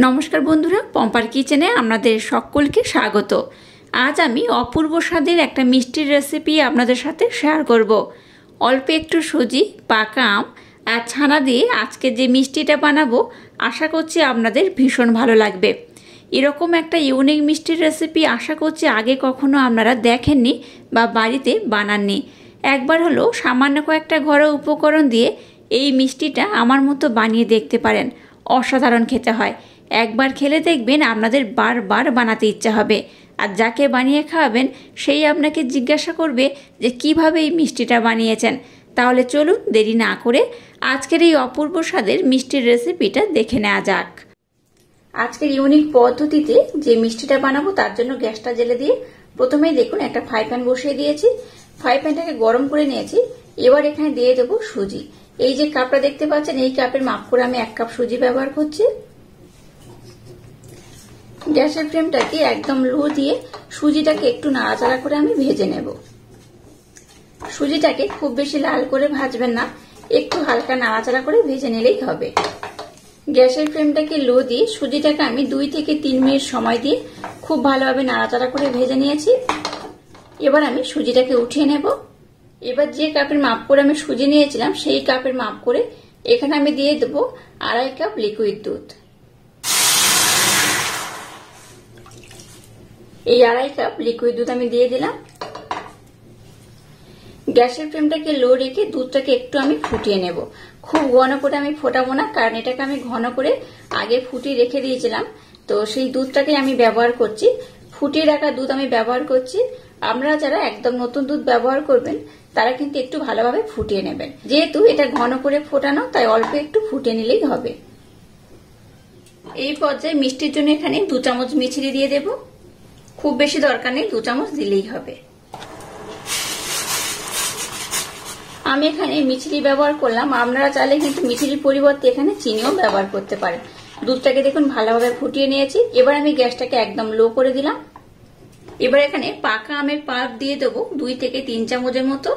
নমস্কার বন্ধুরা, পম্পার কিচেনে আপনাদের সকলকে স্বাগত। আজ আমি অপূর্ব স্বাদের একটা মিষ্টির রেসিপি আপনাদের সাথে শেয়ার করব। অল্প একটু সুজি, পাকা আম আর ছানা দিয়ে আজকে যে মিষ্টিটা বানাবো আশা করছি আপনাদের ভীষণ ভালো লাগবে। এরকম একটা ইউনিক মিষ্টির রেসিপি আশা করছি আগে কখনো আপনারা দেখেননি বা বাড়িতে বানাননি। একবার হলো সামান্য কয়েকটা ঘরোয়া উপকরণ দিয়ে এই মিষ্টিটা আমার মতো বানিয়ে দেখতে পারেন। অসাধারণ খেতে হয়। একবার খেলে দেখবেন আপনাদের বারবার বানাতে ইচ্ছা হবে, আর যাকে বানিয়ে খাওয়াবেন সেই আপনাকে জিজ্ঞাসা করবে যে কিভাবে এই মিষ্টিটা বানিয়েছেন। তাহলে চলুন দেরি না করে আজকের এই অপূর্ব স্বাদের মিষ্টির রেসিপিটা দেখে নেওয়া যাক। আজকের ইউনিক পদ্ধতিতে যে মিষ্টিটা বানাবো তার জন্য গ্যাসটা জ্বেলে দিয়ে প্রথমেই দেখুন একটা ফ্রাই প্যান বসিয়ে দিয়েছি। ফ্রাই প্যানটাকে গরম করে নিয়েছি। এবার এখানে দিয়ে দেবো সুজি। এই যে কাপটা দেখতে পাচ্ছেন এই কাপের মাপ করে আমি 1 কাপ সুজি ব্যবহার করছি। গ্যাসের ফ্লেমটাকে একদম লো দিয়ে সুজিটাকে একটু নাড়াচাড়া করে আমি ভেজে নেব। সুজিটাকে খুব বেশি লাল করে ভাজবেন না, একটু হালকা নাড়াচাড়া করে ভেজে নিলেই হবে। গ্যাসের ফ্লেমটাকে লো দিয়ে সুজিটাকে আমি 2 থেকে 3 মিনিট সময় দিয়ে খুব ভালোভাবে নাড়াচাড়া করে ভেজে নিয়েছি। এবার আমি সুজিটাকে উঠিয়ে নেব। এবার যে কাপের মাপ করে আমি সুজি নিয়েছিলাম সেই কাপের মাপ করে এখানে আমি দিয়ে দেবো 2.5 কাপ লিকুইড দুধ। এই 2.5 কাপ লিকুইড দুধ আমি দিয়ে দিলাম। গ্যাসের ফ্লেমটাকে লো রেখে দুধটাকে একটু আমি ফুটিয়ে নেব। খুব ঘন করে আমি ফোটাবো না, কারণ এটাকে আমি ঘন করে আগে ফুটিয়ে রেখে দিয়েছিলাম, তো সেই দুধটাকে আমি ব্যবহার করছি। ফুটিয়ে রাখা দুধ আমি ব্যবহার করছি। আপনারা যারা একদম নতুন দুধ ব্যবহার করবেন তারা কিন্তু একটু ভালোভাবে ফুটিয়ে নেবেন। যেহেতু এটা ঘন করে ফোটানো তাই অল্প একটু ফুটিয়ে নিলেই হবে। এই পর্যায়ে মিষ্টির জন্য এখানে 2 চামচ মিছরি দিয়ে দেব। খুব বেশি দরকার নেই, 2 চামচ দিলেই হবে। আমি এখানে মিছরি ব্যবহার করলাম, আপনারা চাইলে কিন্তু মিছরির পরিবর্তে এখানে চিনিও ব্যবহার করতে পারেন। দুধটাকে দেখুন ভালোভাবে ফুটিয়ে নিয়েছি। এবার আমি গ্যাসটাকে একদম লো করে দিলাম। এবার এখানে পাকা আমের পাল্প দিয়ে দেবো 2 থেকে 3 চামচের মতো।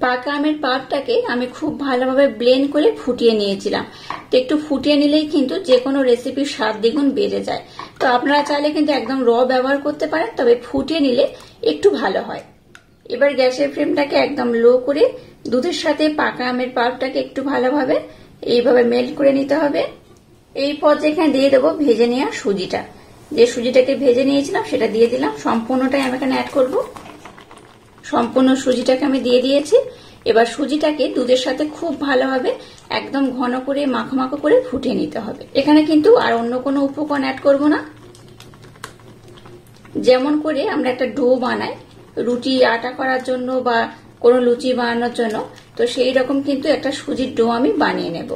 পাকা আমের পাল্পটাকে আমি খুব ভালোভাবে ব্লেন্ড করে ফুটিয়ে নিয়েছিলাম। তো একটু ফুটিয়ে নিলেই কিন্তু যে কোনো রেসিপির স্বাদ দ্বিগুণ বেড়ে যায়। তো আপনারা চাইলে কিন্তু একদম র ব্যবহার করতে পারেন, তবে ফুটিয়ে নিলে একটু ভালো হয়। এবার গ্যাসের ফ্লেমটাকে একদম লো করে দুধের সাথে পাকা আমের পাল্পটাকে একটু ভালোভাবে এইভাবে মেল্ট করে নিতে হবে। এই পর্যায়ে এখানে দিয়ে দেবো ভেজে নেওয়া সুজিটা। যে সুজিটাকে ভেজে নিয়েছিলাম সেটা দিয়ে দিলাম। সম্পূর্ণটাই আমি এখানে অ্যাড করব। সম্পূর্ণ সুজিটাকে আমি দিয়ে দিয়েছি। এবার সুজিটাকে দুধের সাথে খুব ভালোভাবে একদম ঘন করে মাখো মাখো করে ফুটিয়ে নিতে হবে। এখানে কিন্তু আর অন্য কোনো উপকরণ অ্যাড করব না। যেমন করে আমরা একটা ডো বানাই রুটি আটা করার জন্য বা কোনো লুচি বানানোর জন্য, তো সেই রকম কিন্তু একটা সুজির ডো আমি বানিয়ে নেব।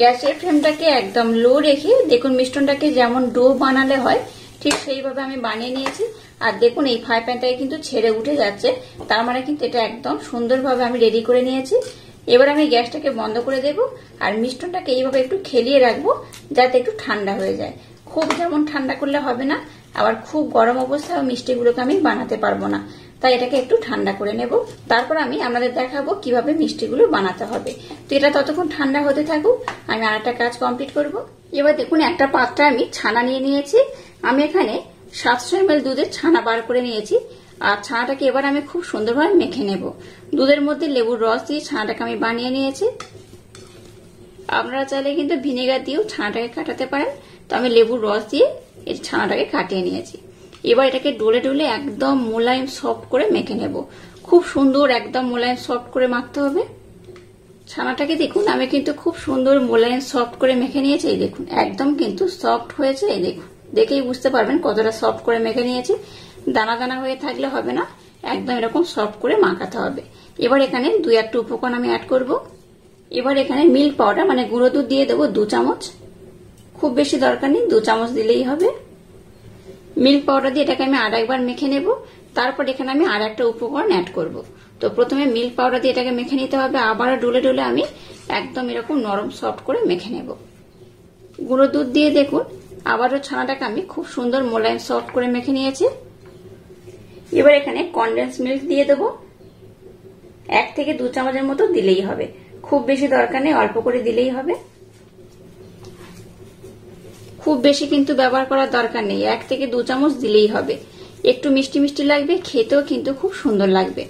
গ্যাসের ফ্লেমটাকে একদম লো রেখে দেখুন মিশ্রণটাকে যেমন ডো বানালে হয় ঠিক সেইভাবে আমি বানিয়ে নিয়েছি। আর দেখুন এই ফ্রাই প্যানটাকে কিন্তু ছেড়ে উঠে যাচ্ছে, তার মানে কিন্তু এটা একদম সুন্দরভাবে আমি রেডি করে নিয়েছি। এবার আমি গ্যাসটাকে বন্ধ করে দেব আর মিশ্রণটাকে এইভাবে একটু খেলিয়ে রাখবো যাতে একটু ঠান্ডা হয়ে যায়। খুব যেমন ঠান্ডা করলে হবে না, আবার খুব গরম অবস্থায় মিষ্টিগুলোকে আমি বানাতে পারবো না, তাই এটাকে একটু ঠান্ডা করে নেব। তারপর আমি আপনাদের দেখাবো কিভাবে মিষ্টিগুলো বানাতে হবে। তো এটা ততক্ষণ ঠান্ডা হতে থাকুক, আমি আর একটা কাজ কমপ্লিট করব। এবার দেখুন একটা পাত্রে আমি ছানা নিয়ে নিয়েছি। আমি এখানে 700 ml দুধের ছানা বার করে নিয়েছি। আর ছানাটাকে এবার আমি খুব সুন্দরভাবে মেখে নেব। দুধের মধ্যে লেবুর রস দিয়ে ছানাটাকে আমি বানিয়ে নিয়েছি। আপনারা চাইলে কিন্তু ভিনেগার দিয়েও ছানাটাকে কাটাতে পারেন, তো আমি লেবুর রস দিয়ে এই ছানাটাকে কাটিয়ে নিয়েছি। এবার এটাকে ডলে ডলে একদম মোলায়েম সফট করে মেখে নেব। খুব সুন্দর একদম মোলায়েম সফট করে মাখতে হবে। ছানাটাকে দেখুন আমি কিন্তু খুব সুন্দর মোলায়েম সফট করে মেখে নিয়েছি। এই দেখুন একদম কিন্তু সফট হয়েছে। এই দেখুন দেখেই বুঝতে পারবেন কতটা সফট করে মেখে নিয়েছি। দানা দানা হয়ে থাকলে হবে না, একদম এরকম সফট করে মাখাতে হবে। এবার এখানে 2-1 উপকরণ আমি অ্যাড করব। এবার এখানে মিল্ক পাউডার মানে গুঁড়ো দুধ দিয়ে দেবো 2 চামচ। খুব বেশি দরকার নেই, 2 চামচ দিলেই হবে। মিল্ক পাউডার দিয়ে এটাকে আমি আর একবার মেখে নেব। তারপর এখানে আমি আর একটা উপকরণ অ্যাড করব। তো প্রথমে মিল্ক পাউডার দিয়ে এটাকে মেখে নিতে হবে, আবারও ডলে ডলে আমি একদম এরকম নরম সফট করে মেখে নেব। গুঁড়ো দুধ দিয়ে দেখুন আবারও ছানাটাকে আমি খুব সুন্দর মোলায়েম সফট করে মেখে নিয়েছি। এবার এখানে কনডেন্স মিল্ক দিয়ে দেবো। 1 থেকে 2 চামচের মতো দিলেই হবে, খুব বেশি দরকার নেই, অল্প করে দিলেই হবে। খুব বেশি কিন্তু ব্যবহার করার দরকার নেই, 1 থেকে 2 চামচ দিলেই হবে। একটু মিষ্টি মিষ্টি লাগবে, খেতেও কিন্তু খুব সুন্দর লাগবে।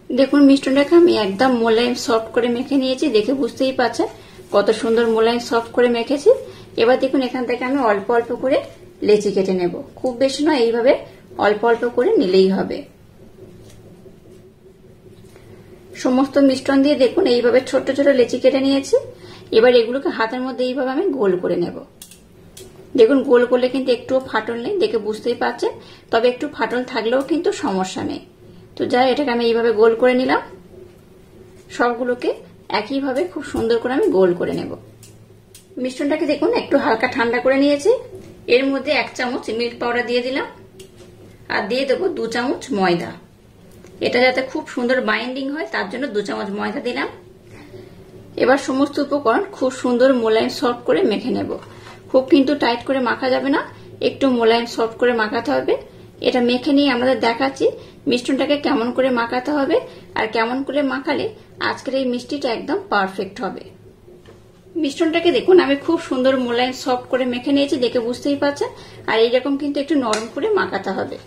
দেখুন মিষ্টনটাকে আমি একদম মোলায়েম সফট করে মেখে নিয়েছি, দেখে বুঝতেই পারছেন কত সুন্দর মোলায়েম সফট করে মেখেছি। এবার দেখুন এখান থেকে আমি অল্প অল্প করে লেচি কেটে নেব, খুব বেশি নয়, এইভাবে অল্প অল্প করে নিলেই হবে। সমস্ত মিশ্রণ দিয়ে দেখুন এইভাবে ছোট ছোট লেচি কেটে নিয়েছি। এবার এগুলোকে হাতের মধ্যে এইভাবে আমি গোল করে নেব। দেখুন গোল করলে কিন্তু একটুও ফাটল নেই, দেখে বুঝতেই পারছেন, তবে একটু ফাটল থাকলেও কিন্তু সমস্যা নেই। তো যাই, এটাকে আমি এইভাবে গোল করে নিলাম। সবগুলোকে একইভাবে খুব সুন্দর করে আমি গোল করে নেব। মিশ্রণটাকে দেখুন একটু হালকা ঠান্ডা করে নিয়েছি। এর মধ্যে 1 চামচ মিল্ক পাউডার দিয়ে দিলাম, আর দিয়ে দেবো 2 চামচ ময়দা। এটা যাতে খুব সুন্দর বাইন্ডিং হয় তার জন্য 2 চামচ ময়দা দিলাম। এবার সমস্ত উপকরণ খুব সুন্দর মোলায়েম সফট করে মেখে নেব। খুব কিন্তু টাইট করে মাখা যাবে না, একটু মোলায়েম সফট করে মাখাতে হবে। এটা মেখে নিয়ে আমাদের দেখাচ্ছি মিষ্টনটাকে কেমন করে মাখাতে হবে, আর কেমন করে মাখালে আজকের এই মিষ্টিটা একদম পারফেক্ট হবে। মিশ্রণটাকে দেখুন আমি খুব সুন্দর মোলায়েম সফট করে মেখে নিয়েছি, দেখে বুঝতেই পারছেন। আর এইরকম কিন্তু একটু নরম করে মাখাতে হবে।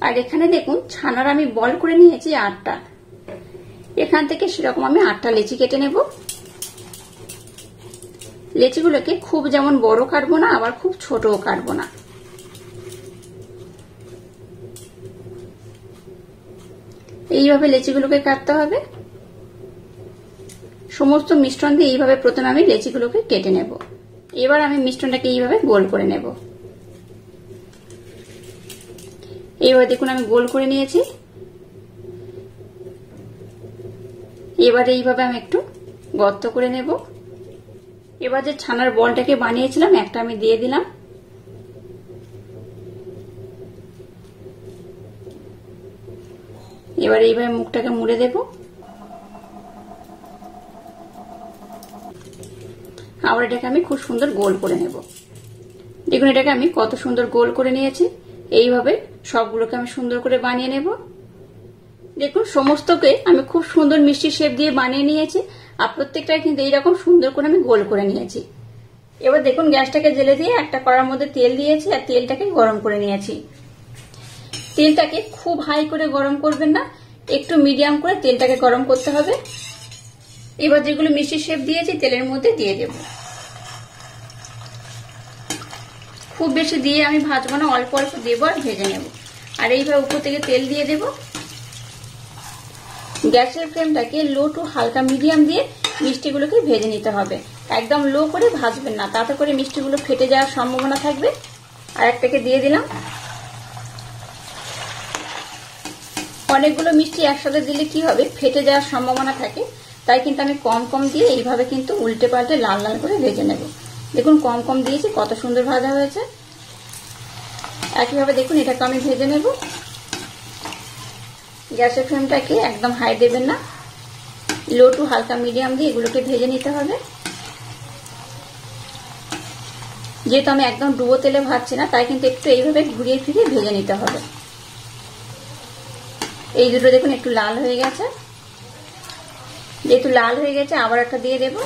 আর এখানে দেখুন ছানার আমি বল করে নিয়েছি 8টা। এখান থেকে সেরকম আমি 8টা লেচি কেটে নেব। লেচিগুলোকে খুব যেমন বড় কাটবো না, আবার খুব ছোটও কাটবো না। এইভাবে লেচিগুলোকে কাটতে হবে। সমস্ত মিশ্রণ দিয়ে এইভাবে প্রথমে আমি লেচিগুলোকে কেটে নেব। এবার আমি মিশ্রণটাকে এইভাবে গোল করে নেব। এইবার দেখুন আমি গোল করে নিয়েছি। এবার এইভাবে আমি একটু গর্ত করে নেব। এবার যে ছানার বলটাকে বানিয়েছিলাম একটা আমি দিয়ে দিলাম। এবার এইভাবে মুখটাকে মুড়ে দেব। আবার এটাকে আমি খুব সুন্দর গোল করে নেব। দেখুন এটাকে আমি কত সুন্দর গোল করে নিয়েছি। এইভাবে সবগুলোকে আমি সুন্দর করে বানিয়ে নেব। দেখুন সমস্তকে আমি খুব সুন্দর মিষ্টি শেপ দিয়ে বানিয়ে নিয়েছি, আর প্রত্যেকটাই কিন্তু এইরকম সুন্দর করে আমি গোল করে নিয়েছি। এবার দেখুন গ্যাসটাকে জ্বেলে দিয়ে একটা কড়ার মধ্যে তেল দিয়েছি, আর তেলটাকে গরম করে নিয়েছি। তেলটাকে খুব হাই করে গরম করবেন না, একটু মিডিয়াম করে তেলটাকে গরম করতে হবে। এবার যেগুলো মিষ্টি শেপ দিয়েছি তেলের মধ্যে দিয়ে দেব। খুব বেশি দিয়ে আমি ভাজবো না, অল্প অল্প দেবো আর ভেজে নেব। আর এইভাবে উপর থেকে তেল দিয়ে দেব। গ্যাসের ফ্লেমটাকে লো টু হালকা মিডিয়াম দিয়ে মিষ্টিগুলোকে ভেজে নিতে হবে। একদম লো করে ভাজবেন না, তাতে করে মিষ্টিগুলো ফেটে যাওয়ার সম্ভাবনা থাকবে। আর একটাকে দিয়ে দিলাম। অনেকগুলো মিষ্টি একসাথে দিলে কি হবে, ফেটে যাওয়ার সম্ভাবনা থাকে, তাই কিন্তু আমি কম কম দিয়ে এইভাবে কিন্তু উল্টে পাল্টে লাল লাল করে ভেজে নেব। দেখুন কম কম দিয়েছি, কত সুন্দর ভাজা হয়েছে। একইভাবে দেখুন এটাকে আমি ভেজে নেব। গ্যাসের ফ্লেমটাকে একদম হাই দেবেন না, লো টু হালকা মিডিয়াম দিয়ে এগুলোকে ভেজে নিতে হবে। যেহেতু আমি একদম ডুবো তেলে ভাজছি না, তাই কিন্তু একটু এইভাবে ঘুরিয়ে ফিরিয়ে ভেজে নিতে হবে। এই দুটো দেখুন একটু লাল হয়ে গেছে। যেহেতু লাল হয়ে গেছে আবার একটা দিয়ে দেব।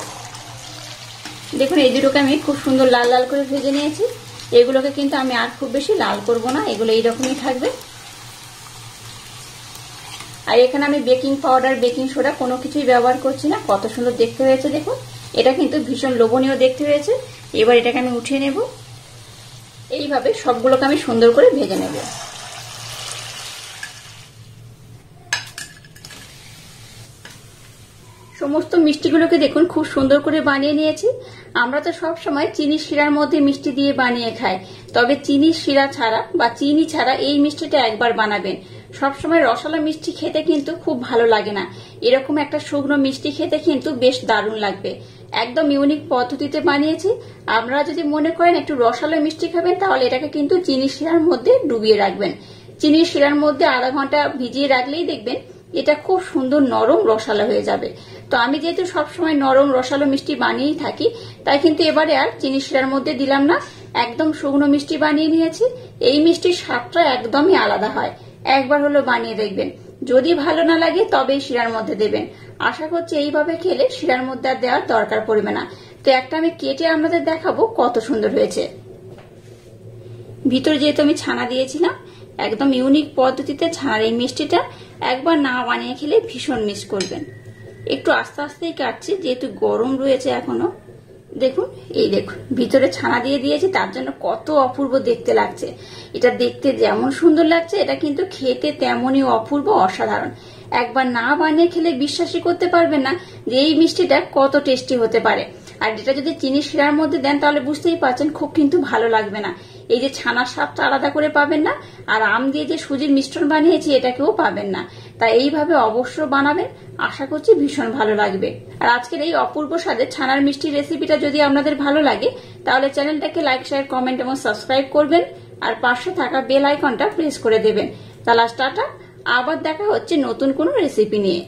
দেখুন এই দুটোকে আমি খুব সুন্দর লাল লাল করে ভেজে নিয়েছি। এগুলোকে কিন্তু আমি আর খুব বেশি লাল করব না, এগুলো এইরকমই থাকবে। আর এখানে আমি বেকিং পাউডার, বেকিং সোডা কোনো কিছুই ব্যবহার করছি না। কত সুন্দর দেখতে হয়েছে দেখুন, এটা কিন্তু ভীষণ লোভনীয় দেখতে হয়েছে। এবার এটাকে আমি উঠিয়ে নেব। এইভাবে সবগুলোকে আমি সুন্দর করে ভেজে নেব। সমস্ত মিষ্টিগুলোকে দেখুন খুব সুন্দর করে বানিয়ে নিয়েছি। আমরা তো সব সময় চিনি শিরার মধ্যে মিষ্টি দিয়ে বানিয়ে খাই, তবে চিনি শিরা ছাড়া বা চিনি ছাড়া এই মিষ্টিটা একবার বানাবেন। সবসময় রসালো মিষ্টি খেতে কিন্তু খুব ভালো লাগে না, এরকম একটা শুকনো মিষ্টি খেতে কিন্তু বেশ দারুণ লাগবে। একদম ইউনিক পদ্ধতিতে বানিয়েছি। আপনারা যদি মনে করেন একটু রসালো মিষ্টি খাবেন, তাহলে এটাকে কিন্তু চিনি শিরার মধ্যে ডুবিয়ে রাখবেন। চিনি শিরার মধ্যে আধা ঘন্টা ভিজিয়ে রাখলেই দেখবেন এটা খুব সুন্দর নরম রসালো হয়ে যাবে। তো আমি যেহেতু সবসময় নরম রসালো মিষ্টি বানিয়েই থাকি, তাই কিন্তু এবারে আর চিনি শিরার মধ্যে দিলাম না, একদম শুকনো মিষ্টি বানিয়ে নিয়েছি। এই মিষ্টির স্বাদটা একদমই আলাদা হয়। একবার হলো বানিয়ে দেখবেন। যদি ভালো না লাগে তবেই শিরার মধ্যে দেবেন। আশা করছি এইভাবে খেলে শিরার মধ্যে আর দেওয়ার দরকার পড়বে না। তো একটা আমি কেটে আপনাদের দেখাবো কত সুন্দর হয়েছে। ভিতরে যেহেতু আমি ছানা দিয়েছিলাম, একদম ইউনিক পদ্ধতিতে ছানার এই মিষ্টিটা একবার না বানিয়ে খেলে ভীষণ মিস করবেন। একটু আস্তে আস্তেই কাটছি যেহেতু গরম রয়েছে এখনো। দেখুন, এই দেখুন ভিতরে ছানা দিয়ে দিয়েছি, তার জন্য কত অপূর্ব দেখতে লাগছে। এটা দেখতে যেমন সুন্দর লাগছে, এটা কিন্তু খেতে তেমনই অপূর্ব, অসাধারণ। একবার না বানিয়ে খেলে বিশ্বাসই করতে পারবেন না যে এই মিষ্টিটা কত টেস্টি হতে পারে। আর এটা যদি চিনি শিরার মধ্যে দেন তাহলে বুঝতেই পারছেন খুব কিন্তু ভালো লাগবে না। এই যে ছানার স্বাদটা আলাদা করে পাবেন না, আর আম দিয়ে যে সুজির মিশ্রণ বানিয়েছি এটাকেও পাবেন না। তাই এইভাবে অবশ্য বানাবেন, আশা করছি ভীষণ ভালো লাগবে। আর আজকের এই অপূর্ব স্বাদের ছানার মিষ্টির রেসিপিটা যদি আপনাদের ভালো লাগে তাহলে চ্যানেলটাকে লাইক, শেয়ার, কমেন্ট এবং সাবস্ক্রাইব করবেন, আর পাশে থাকা বেল আইকনটা প্রেস করে দেবেন। তাহলে টাটা, আবার দেখা হচ্ছে নতুন কোনো রেসিপি নিয়ে।